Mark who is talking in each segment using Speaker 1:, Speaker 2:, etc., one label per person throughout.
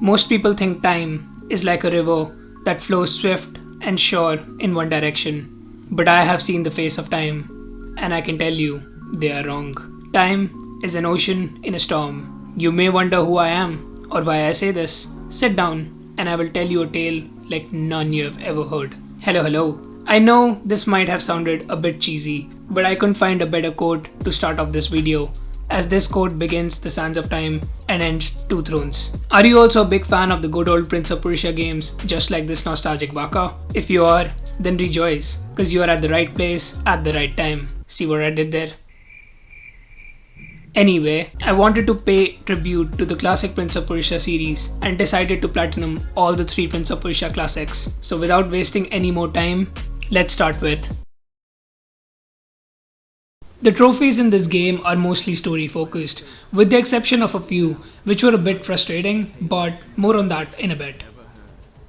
Speaker 1: Most people think time is like a river that flows swift and sure in one direction. But I have seen the face of time, and I can tell you they are wrong. Time is an ocean in a storm. You may wonder who I am or why I say this. Sit down and I will tell you a tale like none you have ever heard. Hello. I know this might have sounded a bit cheesy, but I couldn't find a better quote to start off this video, as this quote begins the sands of time and ends Two Thrones. Are you also a big fan of the good old Prince of Persia games, just like this nostalgic waka? If you are, then rejoice, cause you are at the right place at the right time. See what I did there? Anyway, I wanted to pay tribute to the classic Prince of Persia series and decided to platinum all the 3 Prince of Persia classics. So without wasting any more time, let's start with. The trophies in this game are mostly story focused, with the exception of a few, which were a bit frustrating, but more on that in a bit.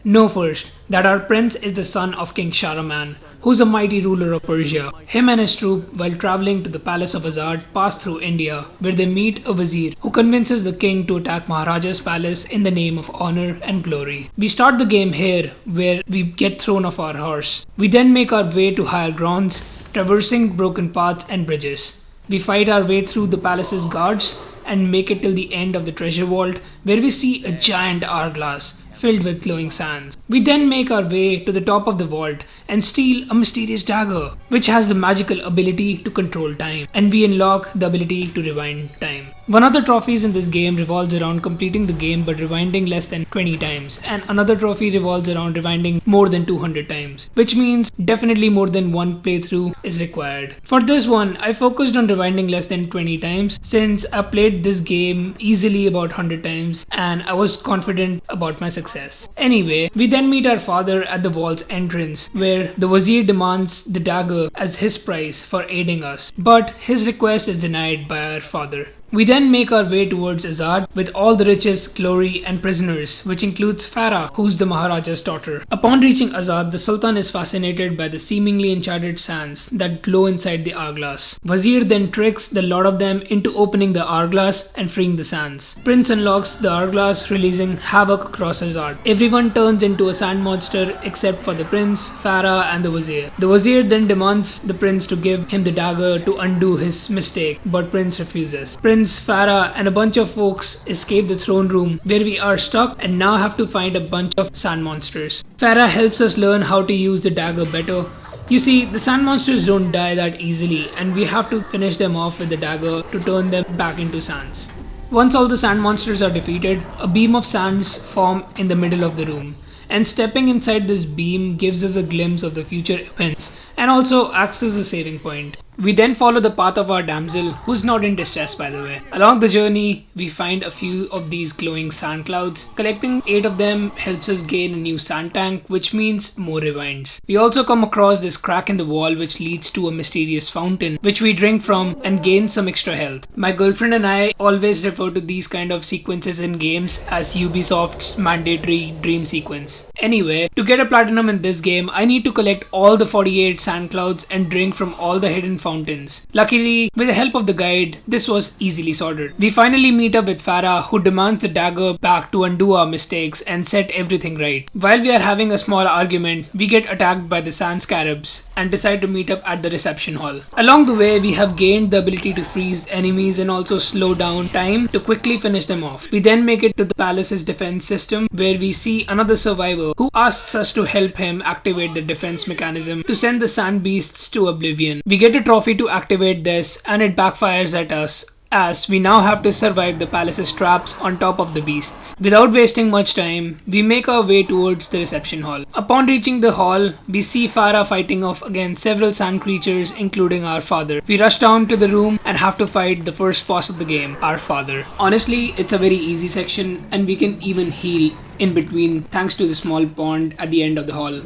Speaker 1: Know first that our prince is the son of King Shahraman, who's a mighty ruler of Persia. Him and his troop, while traveling to the palace of Azad, pass through India, where they meet a vizier who convinces the king to attack Maharaja's palace in the name of honor and glory. We start the game here, where we get thrown off our horse. We then make our way to higher grounds, traversing broken paths and bridges. We fight our way through the palace's guards and make it till the end of the treasure vault, where we see a giant hourglass filled with glowing sands. We then make our way to the top of the vault and steal a mysterious dagger, which has the magical ability to control time, and we unlock the ability to rewind time. One of the trophies in this game revolves around completing the game but rewinding less than 20 times, and another trophy revolves around rewinding more than 200 times, which means definitely more than one playthrough is required. For this one, I focused on rewinding less than 20 times since I played this game easily about 100 times and I was confident about my success. Anyway, we then meet our father at the vault's entrance, where the vizier demands the dagger as his price for aiding us, but his request is denied by our father. We then make our way towards Azad with all the riches, glory and prisoners, which includes Farah, who's the Maharaja's daughter. Upon reaching Azad, the Sultan is fascinated by the seemingly enchanted sands that glow inside the hourglass. Vizier then tricks the lot of them into opening the hourglass and freeing the sands. Prince unlocks the hourglass, releasing havoc across Azad. Everyone turns into a sand monster except for the prince, Farah and the vizier. The vizier then demands the prince to give him the dagger to undo his mistake, but prince refuses. Prince, Farah and a bunch of folks escape the throne room, where we are stuck and now have to find a bunch of sand monsters. Farah helps us learn how to use the dagger better. You see, the sand monsters don't die that easily and we have to finish them off with the dagger to turn them back into sands. Once all the sand monsters are defeated, a beam of sands form in the middle of the room, and stepping inside this beam gives us a glimpse of the future events and also acts as a saving point. We then follow the path of our damsel, who's not in distress by the way. Along the journey, we find a few of these glowing sand clouds. Collecting 8 of them helps us gain a new sand tank, which means more rewinds. We also come across this crack in the wall which leads to a mysterious fountain, which we drink from and gain some extra health. My girlfriend and I always refer to these kind of sequences in games as Ubisoft's mandatory dream sequence. Anyway, to get a platinum in this game, I need to collect all the 48 sand clouds and drink from all the hidden fountains. Luckily, with the help of the guide, this was easily sorted. We finally meet up with Farah, who demands the dagger back to undo our mistakes and set everything right. While we are having a small argument, we get attacked by the sand scarabs and decide to meet up at the reception hall. Along the way, we have gained the ability to freeze enemies and also slow down time to quickly finish them off. We then make it to the palace's defense system, where we see another survivor who asks us to help him activate the defense mechanism to send the sand beasts to oblivion. We get a trophy to activate this and it backfires at us, as we now have to survive the palace's traps on top of the beasts. Without wasting much time, we make our way towards the reception hall. Upon reaching the hall, we see Farah fighting off against several sand creatures, including our father. We rush down to the room and have to fight the first boss of the game, our father. Honestly, it's a very easy section and we can even heal in between thanks to the small pond at the end of the hall.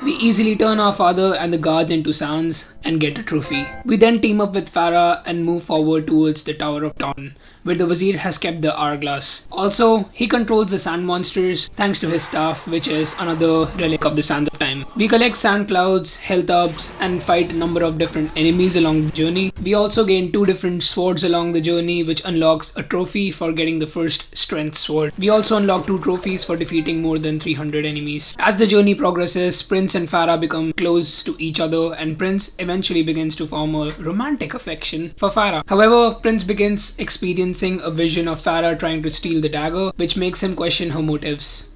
Speaker 1: We easily turn our father and the guards into sands and get a trophy. We then team up with Farah and move forward towards the Tower of Dawn, where the Wazir has kept the hourglass. Also, he controls the sand monsters thanks to his staff, which is another relic of the Sands of Time. We collect sand clouds, health ups, and fight a number of different enemies along the journey. We also gain 2 different swords along the journey, which unlocks a trophy for getting the first strength sword. We also unlock 2 trophies for defeating more than 300 enemies. As the journey progresses, Prince and Farah become close to each other, and Prince eventually begins to form a romantic affection for Farah. However, Prince begins experiencing a vision of Farah trying to steal the dagger, which makes him question her motives.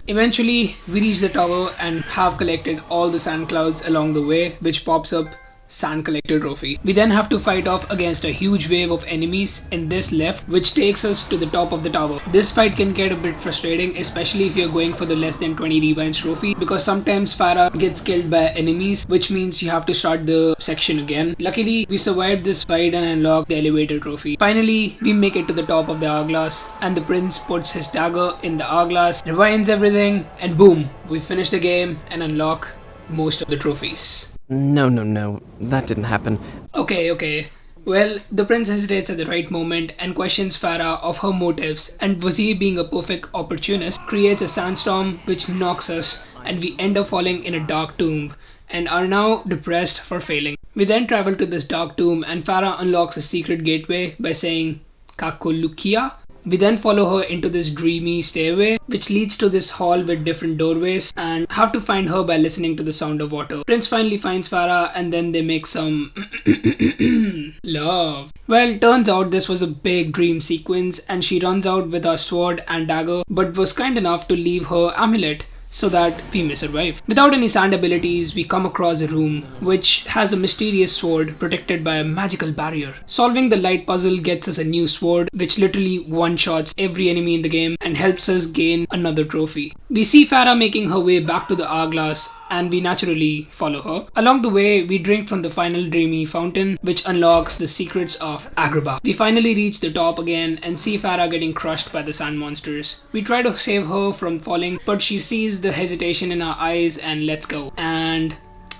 Speaker 1: Eventually, we reach the tower and have collected all the sand clouds along the way, which pops up Sand Collector trophy. We then have to fight off against a huge wave of enemies in this lift, which takes us to the top of the tower. This fight can get a bit frustrating, especially if you're going for the less than 20 rewinds trophy, because sometimes Farah gets killed by enemies, which means you have to start the section again. Luckily, we survived this fight and unlocked the elevator trophy. Finally, we make it to the top of the hourglass, and the prince puts his dagger in the hourglass, rewinds everything, and boom, we finish the game and unlock most of the trophies.
Speaker 2: No, that didn't happen.
Speaker 1: Okay. Well, the prince hesitates at the right moment and questions Farah of her motives, and Wazir, being a perfect opportunist, creates a sandstorm which knocks us, and we end up falling in a dark tomb and are now depressed for failing. We then travel to this dark tomb, and Farah unlocks a secret gateway by saying Kakolukia. We then follow her into this dreamy stairway, which leads to this hall with different doorways, and have to find her by listening to the sound of water. Prince finally finds Farah, and then they make some love. Well, turns out this was a big dream sequence, and she runs out with her sword and dagger, but was kind enough to leave her amulet so that we may survive. Without any sand abilities, we come across a room which has a mysterious sword protected by a magical barrier. Solving the light puzzle gets us a new sword which literally one-shots every enemy in the game and helps us gain another trophy. We see Farah making her way back to the hourglass, and we naturally follow her. Along the way, we drink from the final dreamy fountain, which unlocks the secrets of Agrabah. We finally reach the top again and see Farah getting crushed by the sand monsters. We try to save her from falling, but she sees the hesitation in our eyes and lets go. And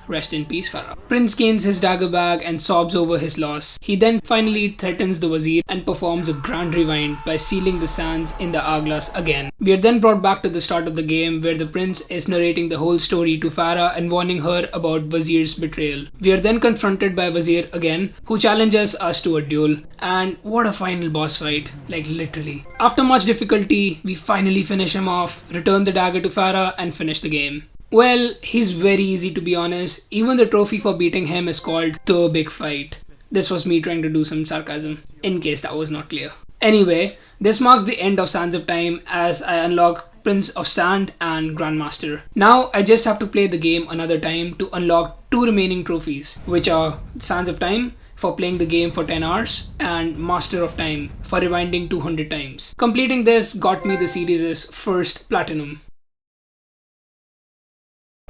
Speaker 1: rest in peace, Farah. Prince gains his dagger back and sobs over his loss. He then finally threatens the Wazir and performs a grand rewind by sealing the sands in the hourglass again. We are then brought back to the start of the game, where the prince is narrating the whole story to Farah and warning her about Wazir's betrayal. We are then confronted by Wazir again, who challenges us to a duel. And what a final boss fight, like literally. After much difficulty, we finally finish him off, return the dagger to Farah, and finish the game. Well, he's very easy to be honest. Even the trophy for beating him is called The Big Fight. This was me trying to do some sarcasm, in case that was not clear. Anyway, this marks the end of Sands of Time as I unlock Prince of Sand and Grandmaster. Now I just have to play the game another time to unlock 2 remaining trophies, which are Sands of Time for playing the game for 10 hours and Master of Time for rewinding 200 times. Completing this got me the series' first platinum.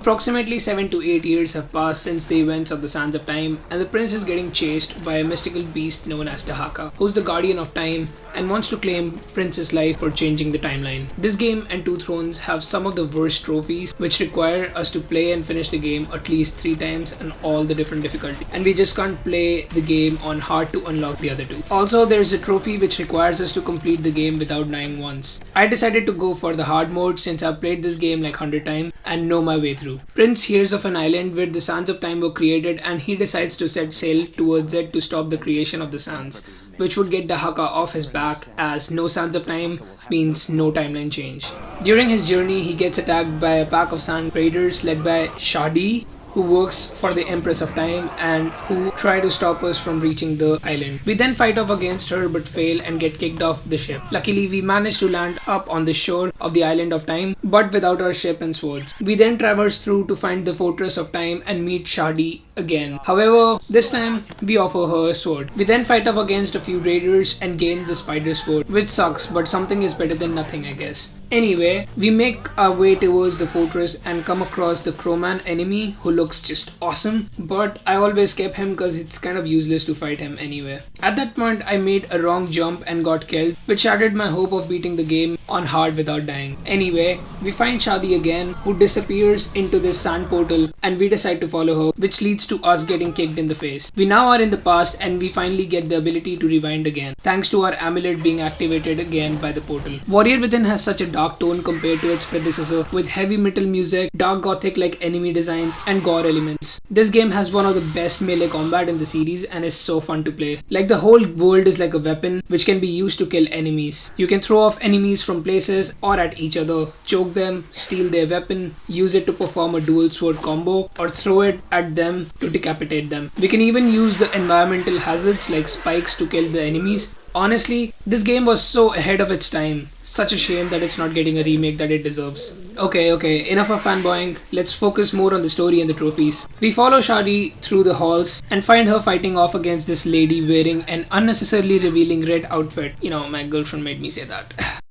Speaker 1: Approximately 7 to 8 years have passed since the events of the Sands of Time, and the prince is getting chased by a mystical beast known as Dahaka, who's the guardian of time and wants to claim Prince's life for changing the timeline. This game and Two Thrones have some of the worst trophies, which require us to play and finish the game at least 3 times and all the different difficulty, and we just can't play the game on hard to unlock the other 2. Also, there's a trophy which requires us to complete the game without dying once. I decided to go for the hard mode since I've played this game like 100 times and know my way through. Prince hears of an island where the Sands of Time were created, and he decides to set sail towards it to stop the creation of the sands, which would get Dahaka off his back, as no Sands of Time means no timeline change. During his journey, he gets attacked by a pack of sand raiders led by Shadi, who works for the Empress of Time and who try to stop us from reaching the island. We then fight off against her but fail and get kicked off the ship. Luckily, we manage to land up on the shore of the Island of Time, but without our ship and swords. We then traverse through to find the Fortress of Time and meet Shadi again. However, this time we offer her a sword. We then fight off against a few raiders and gain the Spider Sword, which sucks, but something is better than nothing, I guess. Anyway, we make our way towards the fortress and come across the Crowman enemy who looks just awesome, but I always kept him because it's kind of useless to fight him anyway. At that point, I made a wrong jump and got killed, which shattered my hope of beating the game on hard without dying. Anyway, we find Shadi again, who disappears into this sand portal, and we decide to follow her, which leads to us getting kicked in the face. We now are in the past and we finally get the ability to rewind again, thanks to our amulet being activated again by the portal. Warrior Within has such a dark tone compared to its predecessor, with heavy metal music, dark gothic like enemy designs, and gore elements. This game has one of the best melee combat in the series and is so fun to play. Like the whole world is like a weapon which can be used to kill enemies. You can throw off enemies from places or at each other, choke them, steal their weapon, use it to perform a dual sword combo, or throw it at them to decapitate them. We can even use the environmental hazards like spikes to kill the enemies. Honestly, this game was so ahead of its time. Such a shame that it's not getting a remake that it deserves. Okay, enough of fanboying. Let's focus more on the story and the trophies. We follow Shadi through the halls and find her fighting off against this lady wearing an unnecessarily revealing red outfit. You know, my girlfriend made me say that.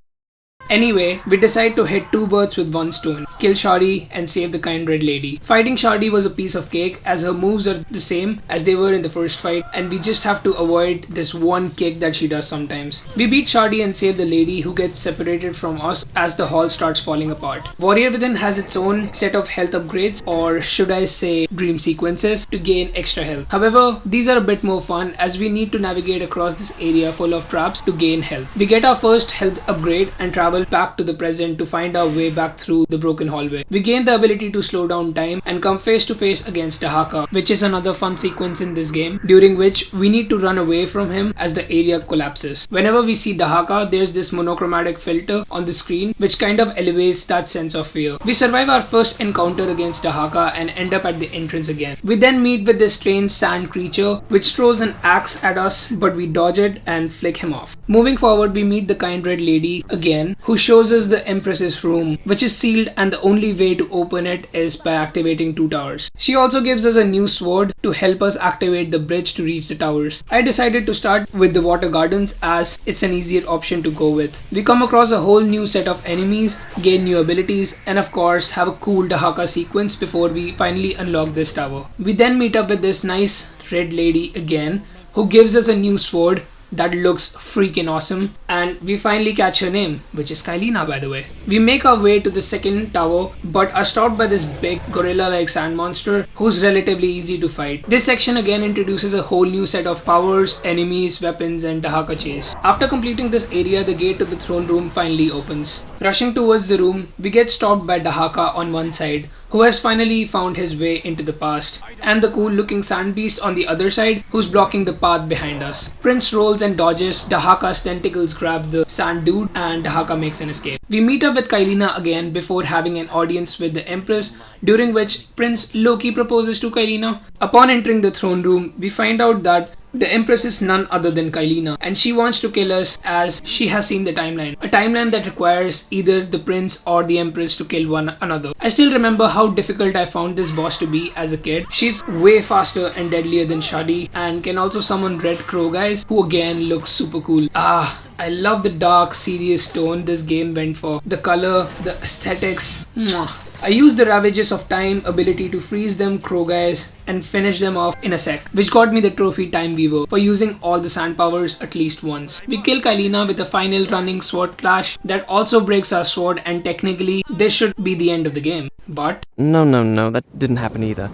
Speaker 1: Anyway, we decide to hit two birds with one stone, kill Shadi and save the kind red lady. Fighting Shadi was a piece of cake as her moves are the same as they were in the first fight, and we just have to avoid this one kick that she does sometimes. We beat Shadi and save the lady, who gets separated from us as the hall starts falling apart. Warrior Within has its own set of health upgrades, or should I say dream sequences, to gain extra health. However, these are a bit more fun as we need to navigate across this area full of traps to gain health. We get our first health upgrade and travel back to the present to find our way back through the broken hallway. We gain the ability to slow down time and come face to face against Dahaka, which is another fun sequence in this game, during which we need to run away from him as the area collapses. Whenever we see Dahaka, there's this monochromatic filter on the screen which kind of elevates that sense of fear. We survive our first encounter against Dahaka and end up at the entrance again. We then meet with this strange sand creature which throws an axe at us, but we dodge it and flick him off. Moving forward, we meet the kind red lady again, who shows us the Empress's room, which is sealed, and the only way to open it is by activating two towers. She also gives us a new sword to help us activate the bridge to reach the towers. I decided to start with the water gardens as it's an easier option to go with. We come across a whole new set of enemies, gain new abilities, and of course have a cool Dahaka sequence before we finally unlock this tower. We then meet up with this nice red lady again, who gives us a new sword that looks freaking awesome, and we finally catch her name, which is Kylina, by the way. We make our way to the second tower but are stopped by this big gorilla like sand monster who's relatively easy to fight. This section again introduces a whole new set of powers, enemies, weapons, and Dahaka chase. After completing this area, the gate to the throne room finally opens. Rushing towards the room, we get stopped by Dahaka on one side, who has finally found his way into the past, and the cool looking sand beast on the other side, who's blocking the path behind us. Prince rolls and dodges, Dahaka's tentacles grab the sand dude, and Dahaka makes an escape. We meet up with Kylina again before having an audience with the Empress, during which Prince Loki proposes to Kylina. Upon entering the throne room, we find out that the Empress is none other than Kylina, and she wants to kill us as she has seen the timeline. A timeline that requires either the prince or the Empress to kill one another. I still remember how difficult I found this boss to be as a kid. She's way faster and deadlier than Shadi, and can also summon red crow guys, who again look super cool. I love the dark, serious tone this game went for. The color, the aesthetics. Mwah. I used the Ravages of Time ability to freeze them crow guys and finish them off in a sec, which got me the trophy Time Weaver for using all the sand powers at least once. We kill Kylina with a final running sword clash that also breaks our sword, and technically this should be the end of the game. But
Speaker 2: No, that didn't happen either.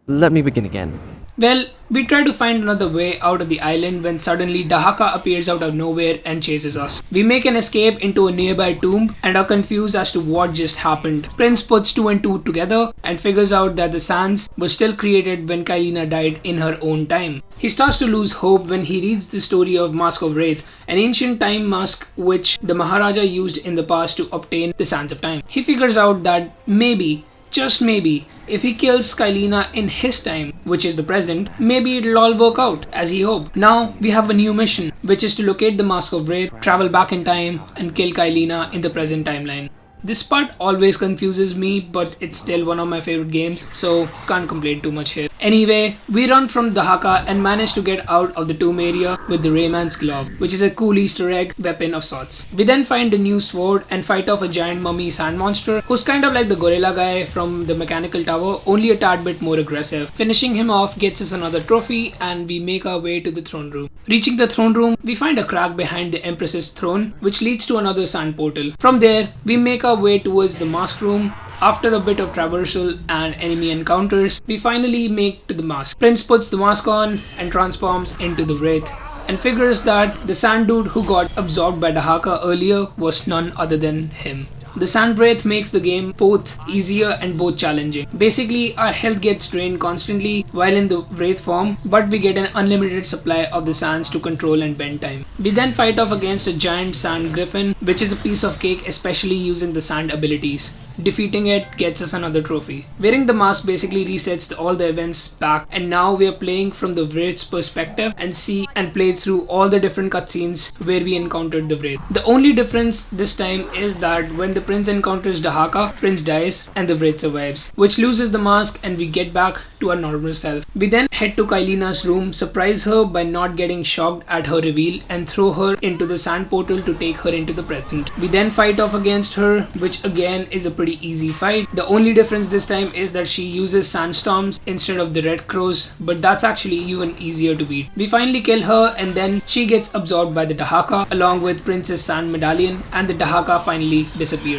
Speaker 2: Let me begin again.
Speaker 1: well, we try to find another way out of the island when suddenly Dahaka appears out of nowhere and chases us. We make an escape into a nearby tomb and are confused as to what just happened. Prince puts two and two together and figures out that the sands were still created when Kylina died in her own time. He starts to lose hope when he reads the story of Mask of Wraith, an ancient time mask which the Maharaja used in the past to obtain the sands of time. He figures out that maybe, just maybe, if he kills Kylina in his time, which is the present, maybe it'll all work out as he hoped. Now we have a new mission, which is to locate the Mask of Wraith, travel back in time, and kill Kylina in the present timeline. This part always confuses me, but it's still one of my favorite games, so can't complain too much here. Anyway, we run from Dahaka and manage to get out of the tomb area with the Rayman's glove, which is a cool Easter egg weapon of sorts. We then find a new sword and fight off a giant mummy sand monster who's kind of like the gorilla guy from the mechanical tower, only a tad bit more aggressive. Finishing him off gets us another trophy and we make our way to the throne room. Reaching the throne room, we find a crack behind the Empress's throne, which leads to another sand portal. From there, we make our way towards the mask room. After a bit of traversal and enemy encounters, we finally make to the mask. Prince puts the mask on and transforms into the Wraith and figures that the sand dude who got absorbed by Dahaka earlier was none other than him. The Sand Wraith makes the game both easier and both challenging. Basically, our health gets drained constantly while in the Wraith form, but we get an unlimited supply of the sands to control and bend time. We then fight off against a giant sand griffin, which is a piece of cake, especially using the sand abilities. Defeating it gets us another trophy. Wearing the mask basically resets all the events back, and now we are playing from the Wraith's perspective and see and play through all the different cutscenes where we encountered the Wraith. The only difference this time is that when the Prince encounters Dahaka, Prince dies and the Wraith survives, which loses the mask and we get back to our normal self. We then head to Kailina's room, surprise her by not getting shocked at her reveal, and throw her into the sand portal to take her into the present. We then fight off against her, which again is a pretty easy fight. The only difference this time is that she uses sandstorms instead of the red crows, but that's actually even easier to beat. We finally kill her and then she gets absorbed by the Dahaka along with Prince's sand medallion, and the Dahaka finally disappears.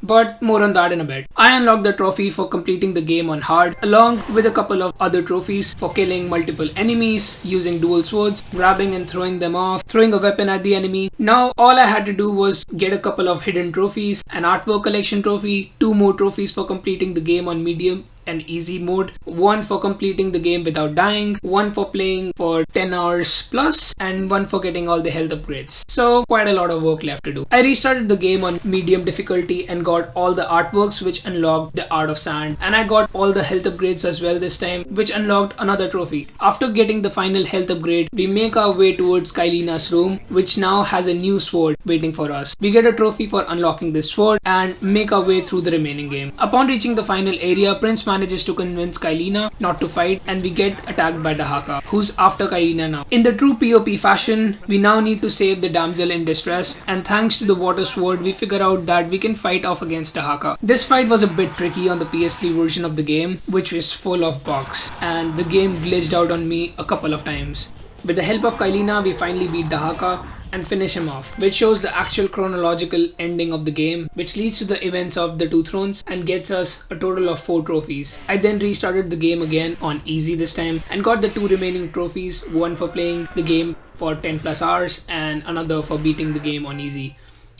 Speaker 1: But more on that in a bit. I unlocked the trophy for completing the game on hard, along with a couple of other trophies for killing multiple enemies, using dual swords, grabbing and throwing them off, throwing a weapon at the enemy. Now all I had to do was get a couple of hidden trophies, an artwork collection trophy, 2 more trophies for completing the game on medium and easy mode, 1 for completing the game without dying, 1 for playing for 10 hours plus, and 1 for getting all the health upgrades. So quite a lot of work left to do. I restarted the game on medium difficulty and got all the artworks which unlocked the Art of Sand, and I got all the health upgrades as well this time, which unlocked another trophy. After getting the final health upgrade, we make our way towards Kailina's room, which now has a new sword waiting for us. We get a trophy for unlocking this sword and make our way through the remaining game. Upon reaching the final area, Prince manages to convince Kailina not to fight, and we get attacked by Dahaka, who's after Kailina now. In the true PoP fashion, we now need to save the damsel in distress, and thanks to the water sword, we figure out that we can fight off against Dahaka. This fight was a bit tricky on the PS3 version of the game, which was full of bugs, and the game glitched out on me a couple of times. With the help of Kailina, we finally beat Dahaka and finish him off, which shows the actual chronological ending of the game, which leads to the events of the 2 thrones and gets us a total of 4 trophies. I then restarted the game again on easy this time and got the 2 remaining trophies, 1 for playing the game for 10 plus hours and another for beating the game on easy.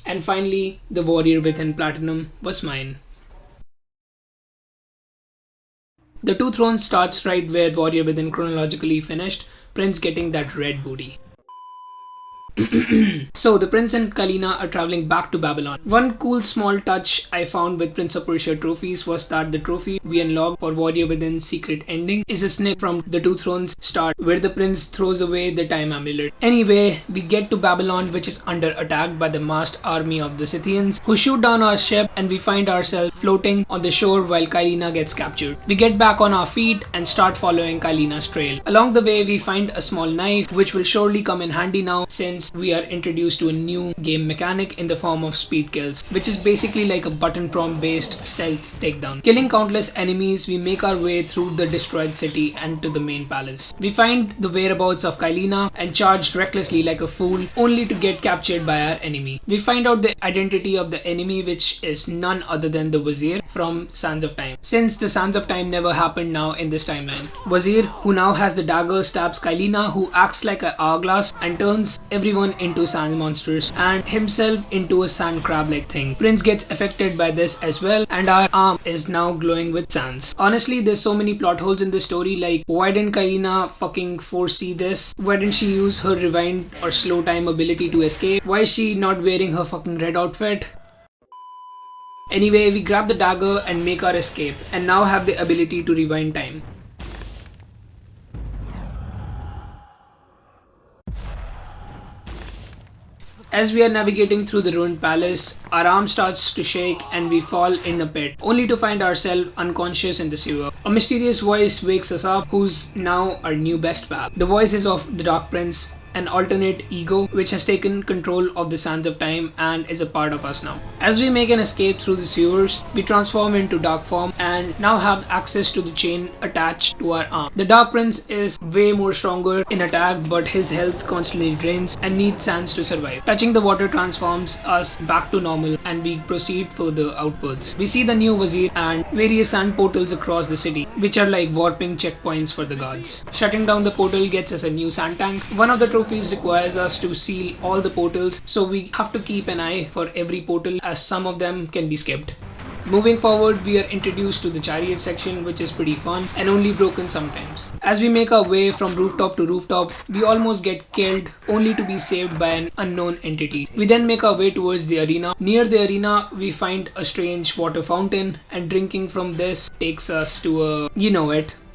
Speaker 1: And finally, the Warrior Within Platinum was mine. The 2 thrones starts right where Warrior Within chronologically finished, Prince getting that red booty. So the Prince and Kailina are traveling back to Babylon. One cool small touch I found with Prince of Persia trophies was that the trophy we unlocked for Warrior Within's secret ending is a snip from the 2 thrones start where the prince throws away the time amulet. Anyway, we get to Babylon, which is under attack by the massed army of the Scythians who shoot down our ship, and we find ourselves floating on the shore while Kailina gets captured. We get back on our feet and start following Kailina's trail. Along the way, we find a small knife which will surely come in handy now since we are introduced to a new game mechanic in the form of speed kills, which is basically like a button prompt based stealth takedown. Killing countless enemies, we make our way through the destroyed city and to the main palace. We find the whereabouts of Kailina and charge recklessly like a fool, only to get captured by our enemy. We find out the identity of the enemy, which is none other than the Wazir from Sands of Time, since the Sands of Time never happened now in this timeline. Wazir, who now has the dagger, stabs Kailina, who acts like an hourglass and turns everyone into sand monsters and himself into a sand crab like thing. Prince gets affected by this as well, and our arm is now glowing with sands. Honestly, there's so many plot holes in this story, like why didn't Kailina fucking foresee this? Why didn't she use her rewind or slow time ability to escape? Why is she not wearing her fucking red outfit? Anyway, we grab the dagger and make our escape, and now have the ability to rewind time. As we are navigating through the ruined palace, our arm starts to shake and we fall in a pit, only to find ourselves unconscious in the sewer. A mysterious voice wakes us up, who's now our new best pal. The voice is of the Dark Prince, an alternate ego which has taken control of the sands of time and is a part of us now. As we make an escape through the sewers, we transform into dark form and now have access to the chain attached to our arm. The Dark Prince is way more stronger in attack, but his health constantly drains and needs sands to survive. Touching the water transforms us back to normal and we proceed further outwards. We see the new Wazir and various sand portals across the city, which are like warping checkpoints for the guards. Shutting down the portal gets us a new sand tank. One of the trophies requires us to seal all the portals, so we have to keep an eye for every portal as some of them can be skipped. Moving forward, we are introduced to the chariot section, which is pretty fun and only broken sometimes. As we make our way from rooftop to rooftop, we almost get killed only to be saved by an unknown entity. We then make our way towards the arena. Near the arena, we find a strange water fountain, and drinking from this takes us to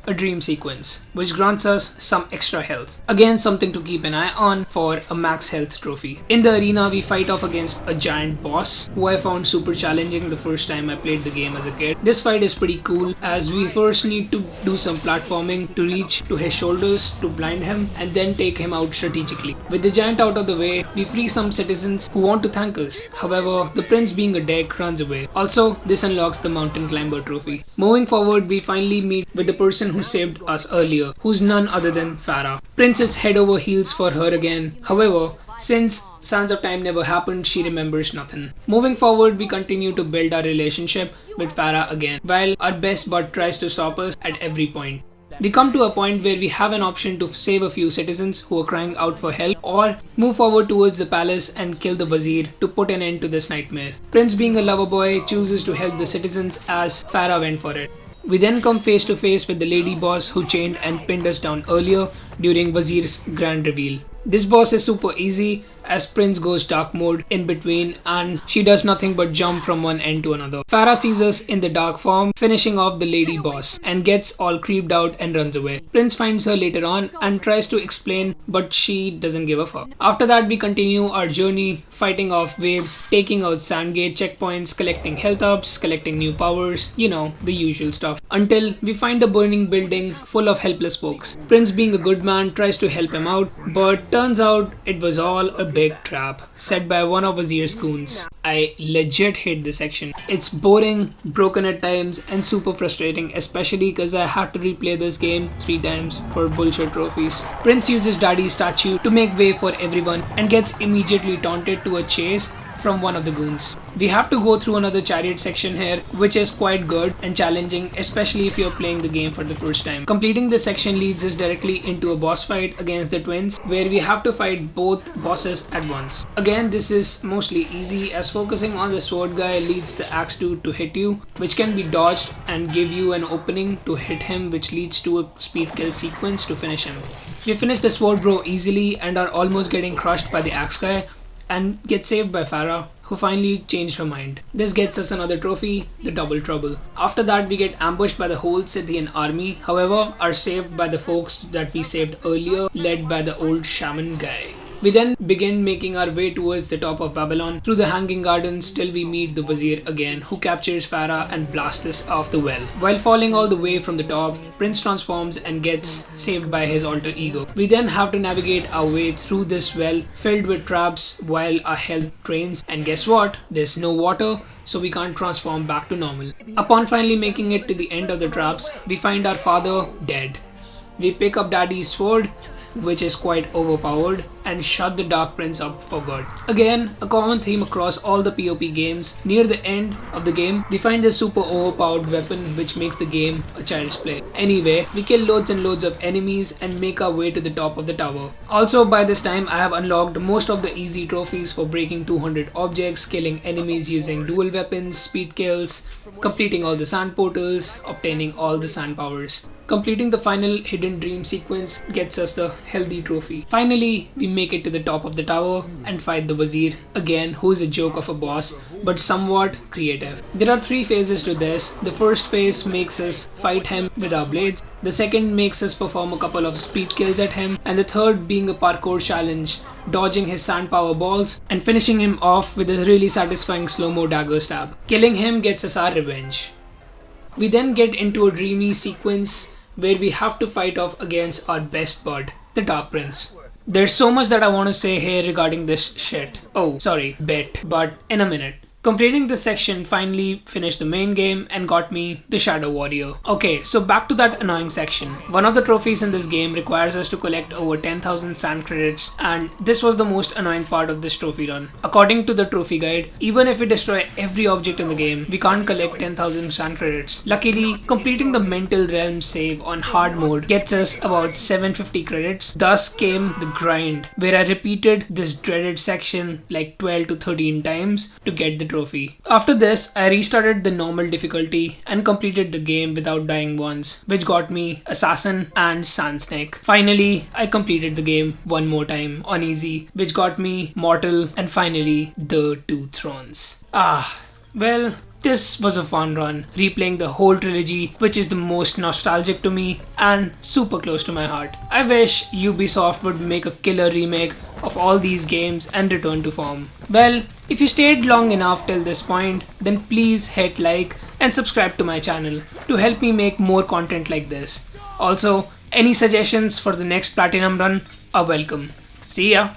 Speaker 1: a dream sequence, which grants us some extra health. Again, something to keep an eye on for a max health trophy. In the arena, we fight off against a giant boss who I found super challenging the first time I played the game as a kid. This fight is pretty cool as we first need to do some platforming to reach to his shoulders to blind him and then take him out strategically. With the giant out of the way, we free some citizens who want to thank us. However, the prince being a dick runs away. Also, this unlocks the mountain climber trophy. Moving forward, we finally meet with the person who saved us earlier, who's none other than Farah. Prince is head over heels for her again. However, since Sands of Time never happened, she remembers nothing. Moving forward, we continue to build our relationship with Farah again, while our best bud tries to stop us at every point. We come to a point where we have an option to save a few citizens who are crying out for help, or move forward towards the palace and kill the Wazir to put an end to this nightmare. Prince, being a lover boy, chooses to help the citizens as Farah went for it. We then come face to face with the lady boss who chained and pinned us down earlier during Wazir's grand reveal. This boss is super easy as Prince goes dark mode in between and she does nothing but jump from one end to another. Farah sees us in the dark form, finishing off the lady boss and gets all creeped out and runs away. Prince finds her later on and tries to explain, but she doesn't give a fuck. After that, we continue our journey, fighting off waves, taking out sandgate checkpoints, collecting health ups, collecting new powers, the usual stuff, until we find a burning building full of helpless folks. Prince, being a good man, tries to help him out, but turns out it was all a big trap set by one of Wazir's goons. I legit hate this section. It's boring, broken at times, and super frustrating, especially because I had to replay this game 3 times for bullshit trophies. Prince uses Daddy's statue to make way for everyone and gets immediately taunted to a chase from one of the goons. We have to go through another chariot section here, which is quite good and challenging, especially if you're playing the game for the first time. Completing this section leads us directly into a boss fight against the twins, where we have to fight both bosses at once. Again, this is mostly easy as focusing on the sword guy leads the axe dude to hit you, which can be dodged and give you an opening to hit him, which leads to a speed kill sequence to finish him. We finish the sword bro easily and are almost getting crushed by the axe guy, and get saved by Farah, who finally changed her mind. This gets us another trophy, the Double Trouble. After that, we get ambushed by the whole Scythian army, however, are saved by the folks that we saved earlier, led by the old shaman guy. We then begin making our way towards the top of Babylon through the Hanging Gardens till we meet the Wazir again, who captures Farah and blasts us off the well. While falling all the way from the top, Prince transforms and gets saved by his alter ego. We then have to navigate our way through this well filled with traps while our health drains, and guess what? There's no water, so we can't transform back to normal. Upon finally making it to the end of the traps, we find our father dead. We pick up Daddy's sword, which is quite overpowered, and shut the Dark Prince up for good. Again, a common theme across all the PoP games. Near the end of the game, we find this super overpowered weapon which makes the game a child's play. Anyway, we kill loads and loads of enemies and make our way to the top of the tower. Also, by this time, I have unlocked most of the easy trophies for breaking 200 objects, killing enemies using dual weapons, speed kills, completing all the sand portals, obtaining all the sand powers. Completing the final hidden dream sequence gets us the healthy trophy. Finally, we make it to the top of the tower and fight the Wazir again, who is a joke of a boss but somewhat creative. There are 3 phases to this. The first phase makes us fight him with our blades. The second makes us perform a couple of speed kills at him, and the third being a parkour challenge dodging his sand power balls, and finishing him off with a really satisfying slow-mo dagger stab. Killing him gets us our revenge. We then get into a dreamy sequence where we have to fight off against our best bud, the Dark Prince. There's so much that I want to say here regarding this shit. Oh, sorry, bit, but in a minute. Completing this section finally finished the main game and got me the Shadow Warrior. Okay, so back to that annoying section. One of the trophies in this game requires us to collect over 10,000 sand credits, and this was the most annoying part of this trophy run. According to the trophy guide, even if we destroy every object in the game, we can't collect 10,000 sand credits. Luckily, completing the Mental Realm save on hard mode gets us about 750 credits. Thus came the grind, where I repeated this dreaded section like 12 to 13 times to get the trophy. After this, I restarted the normal difficulty and completed the game without dying once, which got me Assassin and Sand Snake. Finally, I completed the game one more time on easy, which got me Mortal and finally the Two Thrones. Well, this was a fun run, replaying the whole trilogy, which is the most nostalgic to me and super close to my heart. I wish Ubisoft would make a killer remake of all these games and return to form. Well, if you stayed long enough till this point, then please hit like and subscribe to my channel to help me make more content like this. Also, any suggestions for the next platinum run are welcome. See ya!